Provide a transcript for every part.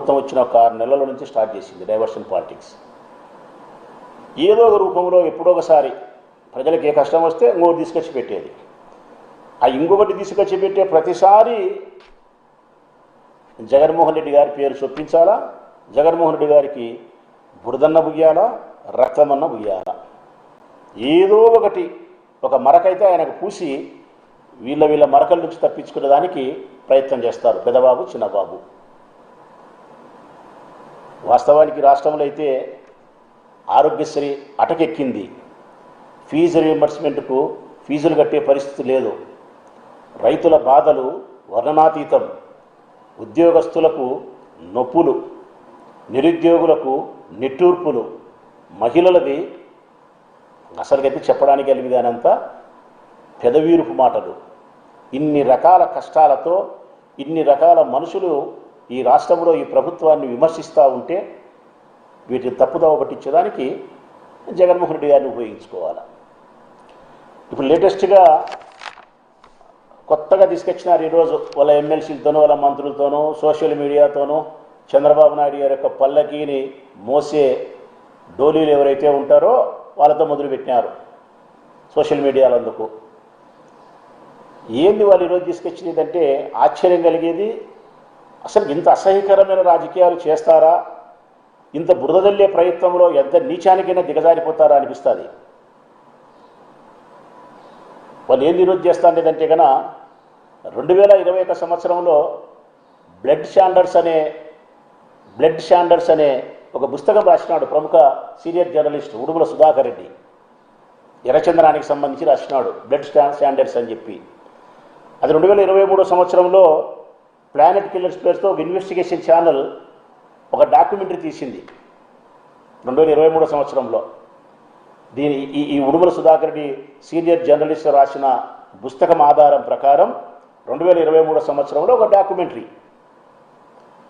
ప్రభుత్వం వచ్చిన ఒక 6 నెలల నుంచి స్టార్ట్ చేసింది డైవర్షన్ పాలిటిక్స్. ఏదో ఒక రూపంలో ఎప్పుడో ఒకసారి ప్రజలకు ఏ కష్టం వస్తే ఇంకొకటి తీసుకొచ్చి పెట్టేది. ఆ ఇంకొకటి తీసుకొచ్చి పెట్టే ప్రతిసారి జగన్మోహన్ రెడ్డి గారి పేరు చొప్పించాలా, జగన్మోహన్ రెడ్డి గారికి బురదన్న బుయ్యాలా, రక్తమన్న బుయ్యాలా, ఏదో ఒకటి ఒక మరకైతే ఆయనకు పూసి వీళ్ళ మరకల నుంచి తప్పించుకునే దానికి ప్రయత్నం చేస్తారు పెద్దబాబు చిన్నబాబు. వాస్తవానికి రాష్ట్రంలో అయితే ఆరోగ్యశ్రీ అటకెక్కింది. ఫీజు రీయింబర్స్మెంట్కు ఫీజులు కట్టే పరిస్థితి లేదు. రైతుల బాధలు వర్ణనాతీతం. ఉద్యోగస్తులకు నొప్పులు, నిరుద్యోగులకు నిట్టూర్పులు, మహిళలది అసలుకైతే చెప్పడానికి కలిగిదానంత పెదవీరుపు మాటలు. ఇన్ని రకాల కష్టాలతో ఇన్ని రకాల మనుషులు ఈ రాష్ట్రంలో ఈ ప్రభుత్వాన్ని విమర్శిస్తూ ఉంటే వీటిని తప్పుదోవ పట్టించడానికి జగన్మోహన్ రెడ్డి గారిని ఉపయోగించుకోవాలి. ఇప్పుడు లేటెస్ట్గా కొత్తగా తీసుకొచ్చినారు ఈరోజు వాళ్ళ ఎమ్మెల్సీలతోనూ వాళ్ళ మంత్రులతోనూ సోషల్ మీడియాతోనూ చంద్రబాబు నాయుడు గారి యొక్క పల్లకీని మోసే డోలీలు ఎవరైతే ఉంటారో వాళ్ళతో మొదలుపెట్టినారు సోషల్ మీడియాలో. అందుకు ఏంది వాళ్ళు ఈరోజు తీసుకొచ్చినదంటే ఆశ్చర్యం కలిగేది. అసలు ఇంత అసహ్యకరమైన రాజకీయాలు చేస్తారా, ఇంత బురద జల్లే ప్రయత్నంలో ఎంత నీచానికైనా దిగజారిపోతారా అనిపిస్తుంది. వాళ్ళు ఏంది ఈరోజు చేస్తాండేదంటే కన్నా 2021 సంవత్సరంలో బ్లడ్ షాండర్స్ అనే ఒక పుస్తకం రాసినాడు ప్రముఖ సీనియర్ జర్నలిస్ట్ ఉడుగుల సుధాకర్ రెడ్డి. ఎర్రచంద్రానికి సంబంధించి రాసినాడు బ్లడ్ స్టాండర్డ్స్ అని చెప్పి. అది 2023 సంవత్సరంలో ప్లానెట్ కిల్లర్స్ పేరుతో ఒక ఇన్వెస్టిగేషన్ ఛానల్ ఒక డాక్యుమెంటరీ తీసింది 2023 సంవత్సరంలో. ఈ ఉడుమల సుధాకర్ రెడ్డి సీనియర్ జర్నలిస్ట్ రాసిన పుస్తకం ఆధారం ప్రకారం 2023 సంవత్సరంలో ఒక డాక్యుమెంటరీ.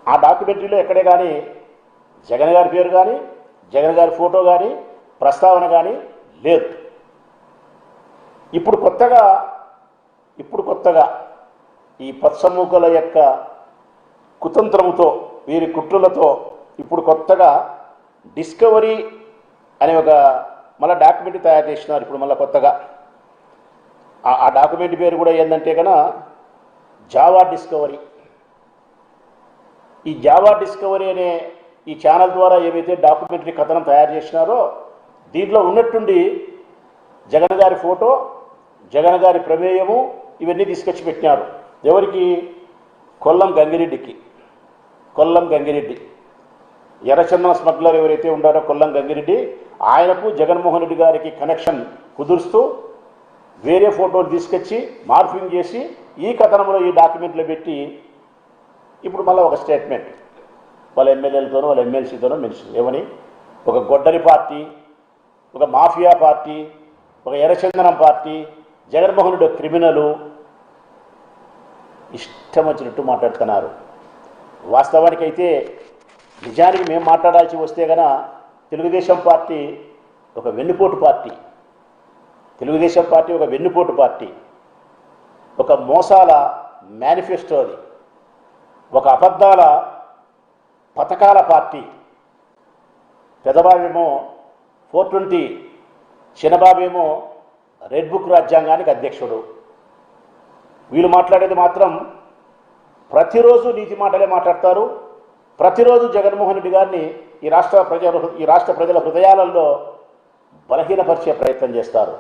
ఆ డాక్యుమెంటరీలో ఎక్కడే కానీ జగన్ గారి పేరు కానీ జగన్ గారి ఫోటో కానీ ప్రస్తావన కానీ లేదు. ఇప్పుడు కొత్తగా ఈ పచ్చమూకల యొక్క కుతంత్రముతో వీరి కుట్రలతో ఇప్పుడు కొత్తగా డిస్కవరీ అనే ఒక మళ్ళీ డాక్యుమెంటరీ తయారు చేసినారు. ఇప్పుడు మళ్ళీ కొత్తగా ఆ డాక్యుమెంటరీ పేరు కూడా ఏంటంటే కన్నా జావా డిస్కవరీ. ఈ జావా డిస్కవరీ అనే ఈ ఛానల్ ద్వారా ఏవైతే డాక్యుమెంటరీ కథనం తయారు చేసినారో దీంట్లో ఉన్నట్టుండి జగన్ గారి ఫోటో, జగన్ గారి ప్రమేయము ఇవన్నీ తీసుకొచ్చి పెట్టినారు. ఎవరికి? కొల్లం గంగిరెడ్డి ఎర్రచందనం స్మగ్లర్ ఎవరైతే ఉన్నారో కొల్లం గంగిరెడ్డి, ఆయనకు జగన్మోహన్ రెడ్డి గారికి కనెక్షన్ కుదురుస్తూ వేరే ఫోటోలు తీసుకొచ్చి మార్ఫింగ్ చేసి ఈ కథనంలో ఈ డాక్యుమెంట్లో పెట్టి ఇప్పుడు మళ్ళీ ఒక స్టేట్మెంట్ వాళ్ళ ఎమ్మెల్యేలతోనూ వాళ్ళ ఎమ్మెల్సీతోనూ మెన్షన్ ఏమని, ఒక గొడ్డలి పార్టీ, ఒక మాఫియా పార్టీ, ఒక ఎర్రచందనం పార్టీ, జగన్మోహన్ రెడ్డి క్రిమినలు, ఇష్టం వచ్చినట్టు మాట్లాడుతున్నారు. వాస్తవానికి అయితే నిజానికి మేము మాట్లాడాల్సి వస్తే కనుక తెలుగుదేశం పార్టీ ఒక వెన్నుపోటు పార్టీ, ఒక మోసాల మేనిఫెస్టో, అది ఒక అబద్ధాల పథకాల పార్టీ. పెదబాబేమో 420, చిన్నబాబేమో రెడ్ బుక్ రాజ్యాంగానికి అధ్యక్షుడు. వీళ్ళు మాట్లాడేది మాత్రం ప్రతిరోజు నీతి మాటలే మాట్లాడతారు. ప్రతిరోజు జగన్మోహన్ రెడ్డి గారిని ఈ రాష్ట్ర ప్రజల హృదయాలలో బలహీనపరిచే ప్రయత్నం చేస్తారు.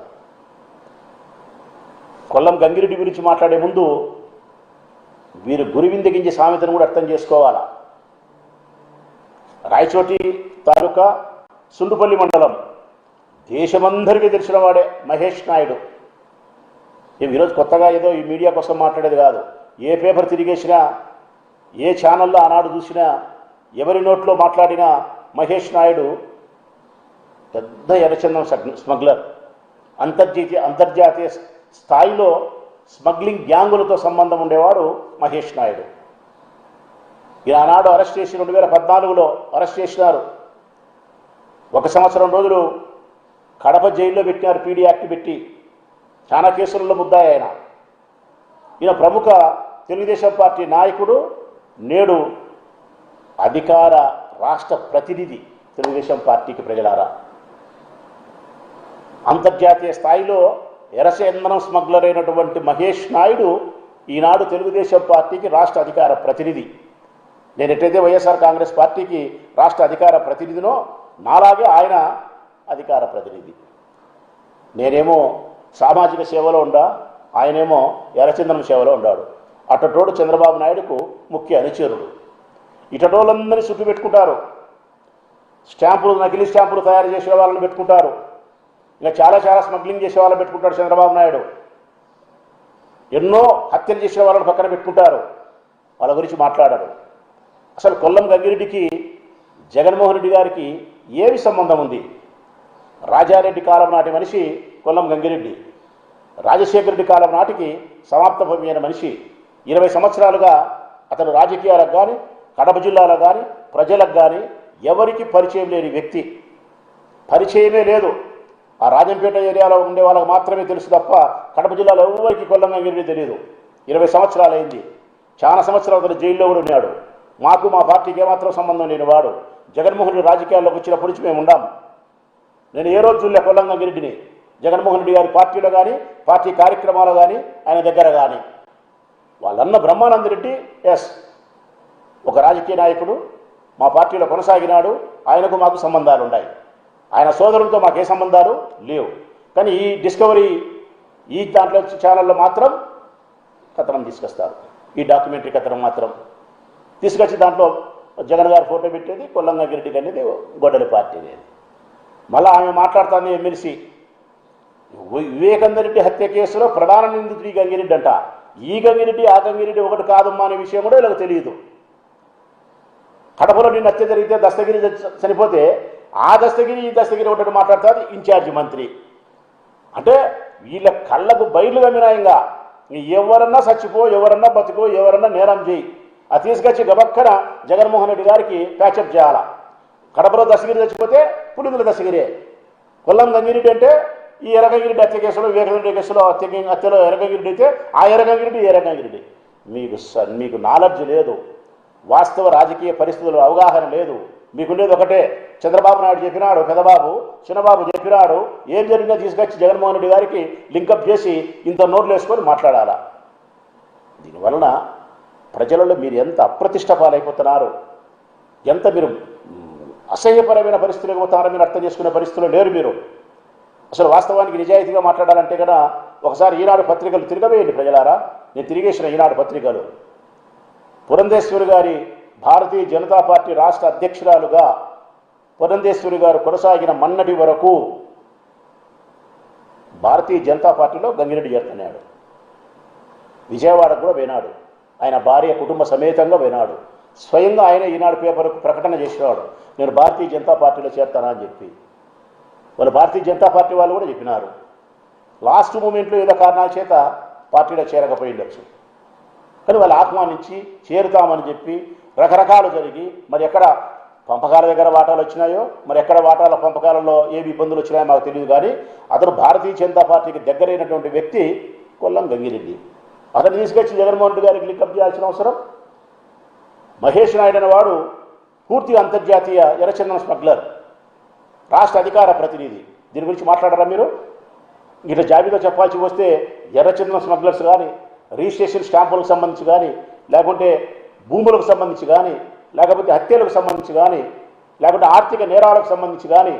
కొల్లం గంగిరెడ్డి గురించి మాట్లాడే ముందు వీరు గురివిందగించే సామెతను కూడా అర్థం చేసుకోవాలా. రాయచోటి తాలూకా సుండుపల్లి మండలం దేశమందరికీ తెలిసిన వాడే మహేష్ నాయుడు. ఈరోజు కొత్తగా ఏదో ఈ మీడియా కోసం మాట్లాడేది కాదు. ఏ పేపర్ తిరిగేసినా, ఏ ఛానల్లో ఆనాడు చూసినా, ఎవరి నోట్లో మాట్లాడినా మహేష్ నాయుడు పెద్ద ఎర్రచందనం స్మగ్లర్. అంతర్జాతీయ స్థాయిలో స్మగ్లింగ్ గ్యాంగులతో సంబంధం ఉండేవాడు మహేష్ నాయుడు. ఆనాడు అరెస్ట్ చేసి 2014లో అరెస్ట్ చేసినారు. 1 సంవత్సరం రోజులు కడప జైల్లో పెట్టినారు, పీడీ యాక్ట్ పెట్టి. చాలా కేసులలో ముద్దాయి ఆయన. ఈయన ప్రముఖ తెలుగుదేశం పార్టీ నాయకుడు, నేడు అధికార రాష్ట్ర ప్రతినిధి తెలుగుదేశం పార్టీకి ప్రజలారా. అంతర్జాతీయ స్థాయిలో ఎర్రచందనం స్మగ్లర్ అయినటువంటి మహేష్ నాయుడు ఈనాడు తెలుగుదేశం పార్టీకి రాష్ట్ర అధికార ప్రతినిధి. నేను ఎట్లయితే వైఎస్ఆర్ కాంగ్రెస్ పార్టీకి రాష్ట్ర అధికార ప్రతినిధినో నాలాగే ఆయన అధికార ప్రతినిధి. నేనేమో సామాజిక సేవలో ఉండా, ఆయనేమో ఎర్రచందనం సేవలో ఉన్నాడు. అటటోడు చంద్రబాబు నాయుడుకు ముఖ్య అనుచరుడు. ఇటటోళ్ళందరినీ చుట్టూ పెట్టుకుంటారు. స్టాంపులు, నకిలీ స్టాంపులు తయారు చేసే వాళ్ళని పెట్టుకుంటారు. ఇంకా చాలా స్మగ్లింగ్ చేసే వాళ్ళని పెట్టుకుంటాడు చంద్రబాబు నాయుడు. ఎన్నో హత్యలు చేసే వాళ్ళని పక్కన పెట్టుకుంటారు. వాళ్ళ గురించి మాట్లాడరు. అసలు కొల్లం గంగిరెడ్డికి జగన్మోహన్ రెడ్డి గారికి ఏమి సంబంధం ఉంది? రాజారెడ్డి కాలం నాటి మనిషి కొల్లం గంగిరెడ్డి. రాజశేఖర రెడ్డి కాలం నాటికి సమాప్తమైన మనిషి. 20 సంవత్సరాలుగా అతను రాజకీయాలకు కానీ, కడప జిల్లాలో కానీ, ప్రజలకు కానీ ఎవరికి పరిచయం లేని వ్యక్తి. పరిచయమే లేదు. ఆ రాజంపేట ఏరియాలో ఉండే వాళ్ళకి మాత్రమే తెలుసు తప్ప కడప జిల్లాలో ఎవరికి కొల్లం గంగిరెడ్డి తెలియదు. 20 సంవత్సరాలు అయింది. చాలా సంవత్సరాలు అతను జైల్లో కూడా ఉన్నాడు. మాకు మా పార్టీకి ఏమాత్రం సంబంధం లేని వాడు. జగన్మోహన్ రెడ్డి రాజకీయాల్లోకి వచ్చినప్పటి నుంచి మేము ఉండాం. నేను ఏ రోజు చూడలే కొల్లం గంగిరెడ్డిని జగన్మోహన్ రెడ్డి గారి పార్టీలో కానీ, పార్టీ కార్యక్రమాలు కానీ, ఆయన దగ్గర కానీ. వాళ్ళన్న బ్రహ్మానంద రెడ్డి ఒక రాజకీయ నాయకుడు, మా పార్టీలో కొనసాగినాడు. ఆయనకు మాకు సంబంధాలు ఉన్నాయి. ఆయన సోదరులతో మాకే సంబంధాలు లేవు. కానీ ఈ డిస్కవరీ ఈ దాంట్లో ఛానల్లో మాత్రం కథనం తీసుకొస్తారు. ఈ డాక్యుమెంటరీ కథనం మాత్రం తీసుకొచ్చి దాంట్లో జగన్ గారు ఫోటో పెట్టేది, కొల్లం గంగిరెడ్డి అనేది గొడ్డలి పార్టీ అనేది. మళ్ళీ ఆమె మాట్లాడుతుంది ఎమ్మెల్సీ వివేకానంద రెడ్డి హత్య కేసులో ప్రధాన నిందితుడు గంగిరెడ్డి అంట. ఈ గంగిరెడ్డి ఆ గంగిరెడ్డి ఒకటి కాదమ్మా అనే విషయం కూడా వీళ్ళకి తెలియదు. కడపలో నిన్ను హత్య జరిగితే దస్తగిరి చనిపోతే ఆ దస్తగిరి ఈ దస్తగిరి ఒకటి మాట్లాడుతుంది ఇన్ఛార్జి మంత్రి. అంటే వీళ్ళ కళ్ళకు బయలు గమ్మినాయంగా ఎవరన్నా చచ్చిపో, ఎవరన్నా బతుకో, ఎవరన్నా నేరం చేయి, అది తీసుకొచ్చి గబక్కన జగన్మోహన్ రెడ్డి గారికి ప్యాచప్ చేయాలా. కడపలో దస్తగిరి చచ్చిపోతే పులిందుల దస్తగిరే. కొల్లం గంగిరెడ్డి అంటే ఈ ఎర్రగంగిరెడ్డి హత్య కేసులో, వివేకానంద కేసులో హత్యలో ఎర్రగంగిరెడ్డి అయితే ఆ ఎర్రగంగిరెడ్డి ఎర్రగంగిరెడ్డి. మీకు నాలెడ్జ్ లేదు. వాస్తవ రాజకీయ పరిస్థితులు అవగాహన లేదు. మీకుండేది ఒకటే, చంద్రబాబు నాయుడు చెప్పినాడు, పెదబాబు చిన్నబాబు చెప్పినాడు, ఏం జరిగినా తీసుకొచ్చి జగన్మోహన్ రెడ్డి గారికి లింకప్ చేసి ఇంత నోట్లు వేసుకొని మాట్లాడాలా. దీనివలన ప్రజలలో మీరు ఎంత అప్రతిష్ట పాలైపోతున్నారు, ఎంత మీరు అసహ్యపరమైన పరిస్థితులకు పోతున్నారో మీరు అర్థం చేసుకునే పరిస్థితుల్లో లేరు మీరు. అసలు వాస్తవానికి నిజాయితీగా మాట్లాడాలంటే కదా ఒకసారి ఈనాడు పత్రికలు తిరగవేయండి ప్రజలారా. నేను తిరిగేసిన ఈనాడు పత్రికలు. పురంధేశ్వరి గారి భారతీయ జనతా పార్టీ రాష్ట్ర అధ్యక్షురాలుగా పురంధేశ్వరి గారు కొనసాగిన మన్నటి వరకు భారతీయ జనతా పార్టీలో గంగిరెడ్డి చేరుతున్నాడు. విజయవాడకు కూడా పోయినాడు. ఆయన భార్య కుటుంబ సమేతంగా పోయినాడు. స్వయంగా ఆయన ఈనాడు పేపర్కు ప్రకటన చేసేవాడు, నేను భారతీయ జనతా పార్టీలో చేరుతానా అని చెప్పి. వాళ్ళు భారతీయ జనతా పార్టీ వాళ్ళు కూడా చెప్పినారు. లాస్ట్ మూమెంట్లో ఏదో కారణాల చేత పార్టీలో చేరకపోయిండొచ్చు. కానీ వాళ్ళు ఆహ్వానించి చేరుతామని చెప్పి రకరకాలు జరిగి మరి ఎక్కడ పంపకాల దగ్గర వాటాలు వచ్చినాయో, మరి ఎక్కడ వాటాల పంపకాలలో ఏవి ఇబ్బందులు వచ్చినాయో మాకు తెలియదు. కానీ అతను భారతీయ జనతా పార్టీకి దగ్గరైనటువంటి వ్యక్తి కొల్లం గంగిరెడ్డి. అతను తీసుకొచ్చి జగన్మోహన్ రెడ్డి గారికి లింకప్ చేయాల్సిన అవసరం. మహేష్ నాయుడు అనేవాడు పూర్తిగా అంతర్జాతీయ ఎర్రచందనం స్మగ్లర్, రాష్ట్ర అధికార ప్రతినిధి. దీని గురించి మాట్లాడరా మీరు? ఇట్లా జాబితా చెప్పాల్సి వస్తే ఎర్రచందనం స్మగ్లర్స్ కానీ, రిజిస్ట్రేషన్ స్టాంపులకు సంబంధించి కానీ, లేకుంటే భూములకు సంబంధించి కానీ, లేకపోతే హత్యలకు సంబంధించి కానీ, లేకుంటే ఆర్థిక నేరాలకు సంబంధించి కానీ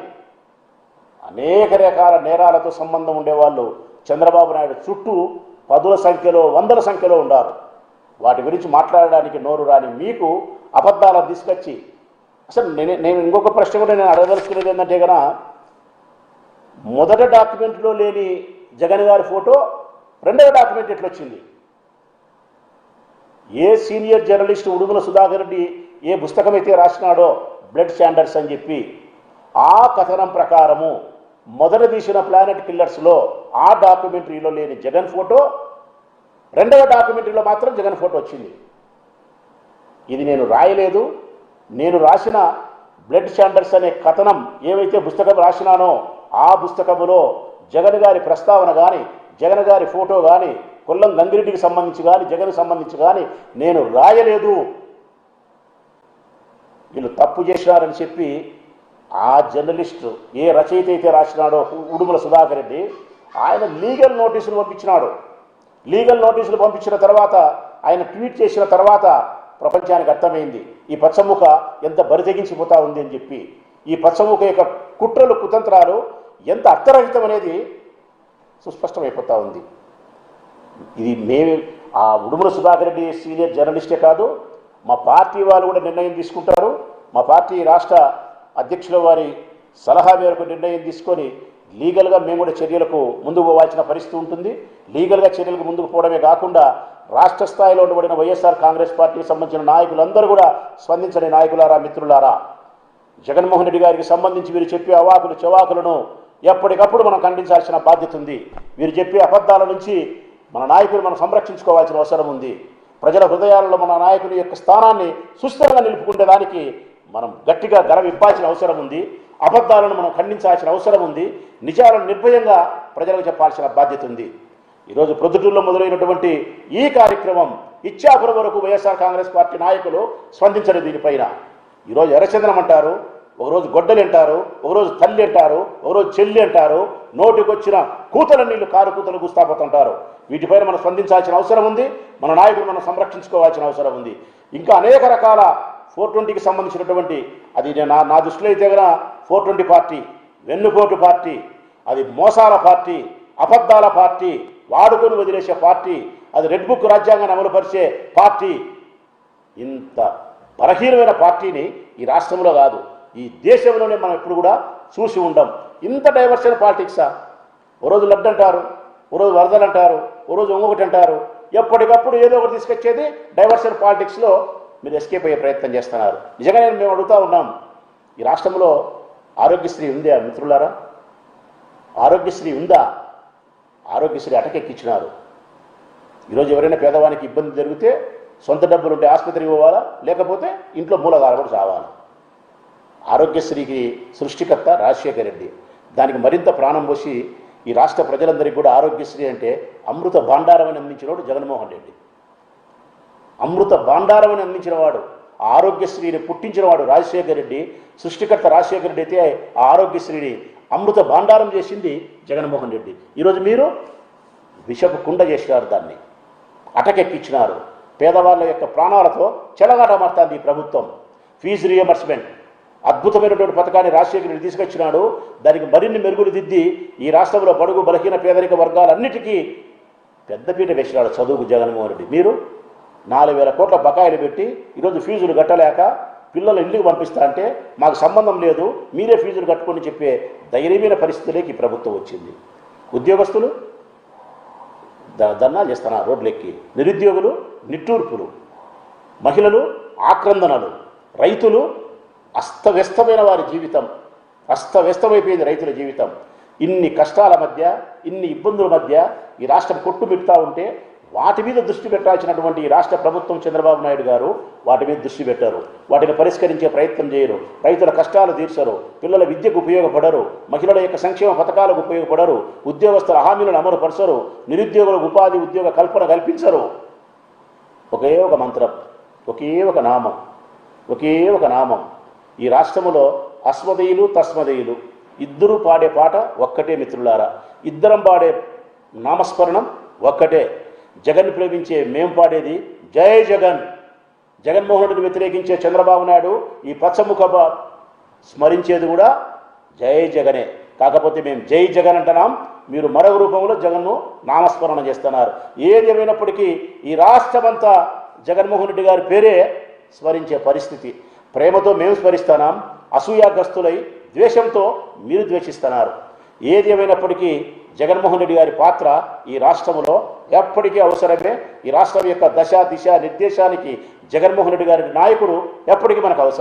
అనేక రకాల నేరాలతో సంబంధం ఉండేవాళ్ళు చంద్రబాబు నాయుడు చుట్టూ 10ల సంఖ్యలో 100ల సంఖ్యలో ఉన్నారు. వాటి గురించి మాట్లాడడానికి నోరు రాని మీకు అబద్ధాలను తీసుకొచ్చి అసలు నేను ఇంకొక ప్రశ్న కూడా నేను అడగదలుచుకునేది ఏంటంటే కనుక, మొదటి డాక్యుమెంట్లో లేని జగన్ గారి ఫోటో రెండవ document ఎట్లొచ్చింది? A senior journalist Udumala Sudhakar Reddy ఏ పుస్తకం అయితే రాసినాడో బ్లడ్ స్టాండర్డ్స్ అని చెప్పి, ఆ కథనం ప్రకారము మొదట తీసిన ప్లానెట్ కిల్లర్స్లో ఆ డాక్యుమెంటరీలో లేని జగన్ ఫోటో రెండవ డాక్యుమెంటరీలో మాత్రం జగన్ ఫోటో వచ్చింది. ఇది నేను రాయలేదు. నేను రాసిన బ్లడ్ స్టాండర్డ్స్ అనే కథనం ఏవైతే పుస్తకం రాసినానో ఆ పుస్తకములో జగన్ గారి ప్రస్తావన కానీ, జగన్ గారి ఫోటో కానీ, కొల్లం గంగిరెడ్డికి సంబంధించి కానీ, జగన్కి సంబంధించి కానీ నేను రాయలేదు. వీళ్ళు తప్పు చేసినారని చెప్పి ఆ జర్నలిస్టు ఏ రచయిత అయితే రాసినాడో ఉడుమల సుధాకర్ రెడ్డి ఆయన లీగల్ నోటీసులు పంపించినాడు. లీగల్ నోటీసులు పంపించిన తర్వాత ఆయన ట్వీట్ చేసిన తర్వాత ప్రపంచానికి అర్థమైంది ఈ పచ్చముఖ ఎంత బరితెగించిపోతా ఉంది అని చెప్పి. ఈ పచ్చముఖ యొక్క కుట్రలు కుతంత్రాలు ఎంత అర్థరహితం అనేది సుస్పష్టమైపోతూ ఉంది. ఇది మేము ఆ ఉడుమల సుధాకర్ రెడ్డి సీనియర్ జర్నలిస్టే కాదు, మా పార్టీ వాళ్ళు కూడా నిర్ణయం తీసుకుంటారు. మా పార్టీ రాష్ట్ర అధ్యక్షుల వారి సలహా మేరకు నిర్ణయం తీసుకొని లీగల్గా మేము కూడా చర్యలకు ముందుకు పోవాల్సిన పరిస్థితి ఉంటుంది. లీగల్గా చర్యలకు ముందుకు పోవడమే కాకుండా రాష్ట్ర స్థాయిలో ఉండబడిన వైఎస్ఆర్ కాంగ్రెస్ పార్టీకి సంబంధించిన నాయకులందరూ కూడా స్పందించని నాయకులారా, మిత్రులారా, జగన్మోహన్ రెడ్డి గారికి సంబంధించి వీరు చెప్పే అవాకులు చవాకులను ఎప్పటికప్పుడు మనం ఖండించాల్సిన బాధ్యత ఉంది. వీరు చెప్పే అబద్ధాల నుంచి మన నాయకులు మనం సంరక్షించుకోవాల్సిన అవసరం ఉంది. ప్రజల హృదయాలలో మన నాయకుని యొక్క స్థానాన్ని సుస్థిరంగా నిలుపుకునేదానికి మనం గట్టిగా గరం ఇప్పాల్సిన అవసరం ఉంది. అబద్ధాలను మనం ఖండించాల్సిన అవసరం ఉంది. నిజాలను నిర్భయంగా ప్రజలకు చెప్పాల్సిన బాధ్యత ఉంది. ఈరోజు ప్రొద్దుటూరులో మొదలైనటువంటి ఈ కార్యక్రమం ఇచ్చాపురం వరకు వైఎస్ఆర్ కాంగ్రెస్ పార్టీ నాయకులు స్పందించడం దీనిపైన. ఈరోజు ఎర్రచంద్రం అంటారు, ఒకరోజు గొడ్డలి అంటారు, ఒకరోజు తల్లి అంటారు, ఒకరోజు చెల్లి అంటారు, నోటికొచ్చిన కూతల నీళ్లు కారు కూతలు గుస్తాపోతుంటారు. వీటిపైన మనం స్పందించాల్సిన అవసరం ఉంది. మన నాయకులు మనం సంరక్షించుకోవాల్సిన అవసరం ఉంది. ఇంకా అనేక రకాల 420కి సంబంధించినటువంటి అది నా దృష్టిలో అయితే కనుక 420 పార్టీ వెన్నుపోటు పార్టీ, అది మోసాల పార్టీ, అబద్ధాల పార్టీ, వాడుకొని వదిలేసే పార్టీ, అది రెడ్ బుక్ రాజ్యాంగాన్ని అమలుపరిచే పార్టీ. ఇంత బలహీనమైన పార్టీని ఈ రాష్ట్రంలో కాదు, ఈ దేశంలోనే మనం ఎప్పుడు కూడా చూసి ఉండం. ఇంత డైవర్షన్ పాలిటిక్సా? ఓ రోజు లడ్డు అంటారు, ఓ రోజు వరదలు అంటారు, ఓ రోజు ఇంకొకటి అంటారు. ఎప్పటికప్పుడు ఏదో ఒకటి తీసుకొచ్చేది డైవర్షన్ పాలిటిక్స్లో మీరు ఎస్కేప్ అయ్యే ప్రయత్నం చేస్తున్నారు. నిజంగా మేము అడుగుతూ ఉన్నాం, ఈ రాష్ట్రంలో ఆరోగ్యశ్రీ ఉందా మిత్రులారా? ఆరోగ్యశ్రీ ఉందా? ఆరోగ్యశ్రీ అటకెక్కించినారు. ఈరోజు ఎవరైనా పేదవానికి ఇబ్బంది జరిగితే సొంత డబ్బులు ఉంటే ఆసుపత్రికి పోవాలా, లేకపోతే ఇంట్లో మూలగాలబడి చావాలి. ఆరోగ్యశ్రీకి సృష్టికర్త రాజశేఖర్ రెడ్డి. దానికి మరింత ప్రాణం పోసి ఈ రాష్ట్ర ప్రజలందరికీ కూడా ఆరోగ్యశ్రీ అంటే అమృత భాండారమని అందించినవాడు జగన్మోహన్ రెడ్డి. అమృత భాండారమని అందించిన వాడు, ఆ ఆరోగ్యశ్రీని పుట్టించినవాడు రాజశేఖర్ రెడ్డి. సృష్టికర్త రాజశేఖర్ రెడ్డి అయితే ఆ ఆరోగ్యశ్రీని అమృత భాండారం చేసింది జగన్మోహన్ రెడ్డి. ఈరోజు మీరు విషపు కుండ చేసినారు, దాన్ని అటకెక్కించినారు. పేదవాళ్ళ యొక్క ప్రాణాలతో చెలగాటమాడుతుంది ఈ ప్రభుత్వం. ఫీజు రియంబర్స్మెంట్ అద్భుతమైనటువంటి పథకాన్ని రాజశేఖర్ రెడ్డి తీసుకొచ్చినాడు. దానికి మరిన్ని మెరుగులు దిద్ది ఈ రాష్ట్రంలో బడుగు బలహీన పేదరిక వర్గాలన్నిటికీ పెద్దపీట వేసినాడు చదువుకు జగన్మోహన్ రెడ్డి. మీరు 4,000 కోట్ల బకాయిలు పెట్టి ఈరోజు ఫీజులు కట్టలేక పిల్లలు ఇంటికి పంపిస్తా అంటే మాకు సంబంధం లేదు, మీరే ఫీజులు కట్టుకొని చెప్పే ధైర్యమైన పరిస్థితులకి ఈ ప్రభుత్వం వచ్చింది. ఉద్యోగస్తులు ధర్నాలు చేస్తున్నారు రోడ్లెక్కి, నిరుద్యోగులు నిట్టూర్పులు, మహిళలు ఆక్రందనలు, రైతులు అస్తవ్యస్తమైన వారి జీవితం, అస్తవ్యస్తమైపోయింది రైతుల జీవితం. ఇన్ని కష్టాల మధ్య, ఇన్ని ఇబ్బందుల మధ్య ఈ రాష్ట్రం కొట్టుమిట్టుతూ ఉంటే వాటి మీద దృష్టి పెట్టాల్సినటువంటి ఈ రాష్ట్ర ప్రభుత్వం చంద్రబాబు నాయుడు గారు వాటి మీద దృష్టి పెట్టారు. వాటిని పరిష్కరించే ప్రయత్నం చేయరు. రైతుల కష్టాలు తీర్చరు. పిల్లల విద్యకు ఉపయోగపడరు. మహిళల యొక్క సంక్షేమ పథకాలకు ఉపయోగపడరు. ఉద్యోగస్తుల హామీలను అమలుపరచరు. నిరుద్యోగులకు ఉపాధి ఉద్యోగ కల్పన కల్పించరు. ఒకే ఒక మంత్రం, ఒకే ఒక నామం, ఒకే ఒక నామం. ఈ రాష్ట్రంలో అస్మదీయులు తస్మదీయులు ఇద్దరు పాడే పాట ఒక్కటే మిత్రులారా. ఇద్దరం పాడే నామస్మరణం ఒక్కటే. జగన్ ప్రేమించే మేం పాడేది జై జగన్. జగన్మోహన్ రెడ్డిని వ్యతిరేకించే చంద్రబాబు నాయుడు ఈ పచ్చముఖ స్మరించేది కూడా జై జగనే. కాకపోతే మేము జై జగన్ అంటున్నాం, మీరు మరొక రూపంలో జగన్ను నామస్మరణ చేస్తున్నారు. ఏది ఏమైనప్పటికీ ఈ రాష్ట్రమంతా జగన్మోహన్ రెడ్డి గారి పేరే స్మరించే పరిస్థితి. ప్రేమతో మేము స్మరిస్తున్నాం, అసూయాగ్రస్తులై ద్వేషంతో మీరు ద్వేషిస్తున్నారు. ఏది ఏమైనప్పటికీ జగన్మోహన్ రెడ్డి గారి పాత్ర ఈ రాష్ట్రంలో ఎప్పటికీ అవసరమే. ఈ రాష్ట్రం యొక్క దశ దిశ నిర్దేశానికి జగన్మోహన్ రెడ్డి గారి నాయకుడు ఎప్పటికీ మనకు అవసరం.